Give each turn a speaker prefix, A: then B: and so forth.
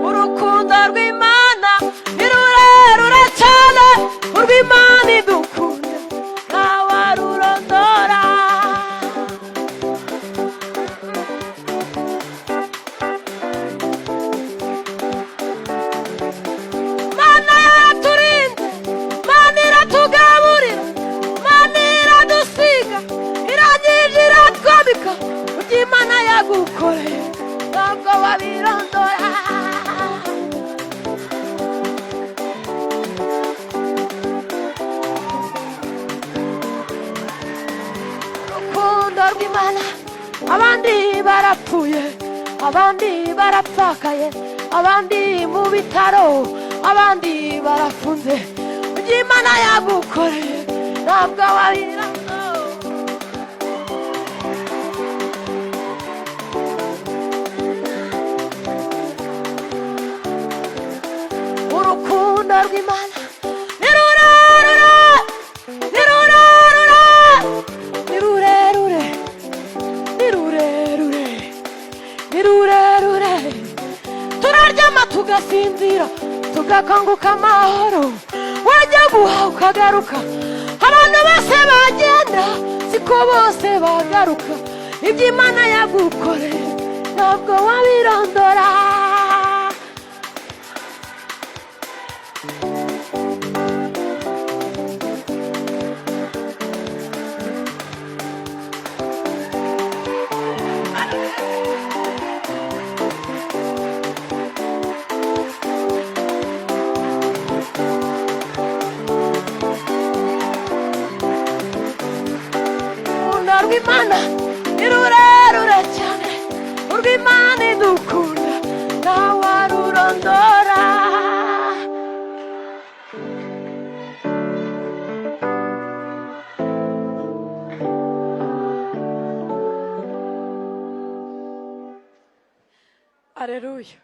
A: urukundo rw'Imana ni rurerure cyane, urw'Imana idukunda ntawarurondora. Mana yaraturinze, Mana iratugaburira, Mana iradusiga, irangije iratwambika, iby'Imana yagukoreye ntabwo wabirondora. Urukundo rw'Imana, abandi barapfuye, abandi barapfakaye, abandi mu bitaro, abandi barafunze, iby'Imana yagukoreye ntabwo wabirondora. Urukundo rw'Imana ni rurerure, ni rurerure, ni rurerure, ni rurerure, ni rurerure. Turaryama tugasinzira tugakanguka amahoro, wajya guhaha ukagaruka. Abantu bose bagenda siko bose bagaruka, iby'Imana yagukoreye ntabwo wabirondora. Urukundo rw'Imana ni rurerure cyane, urw'Imana idukunda ntawarurondora. Aleluya.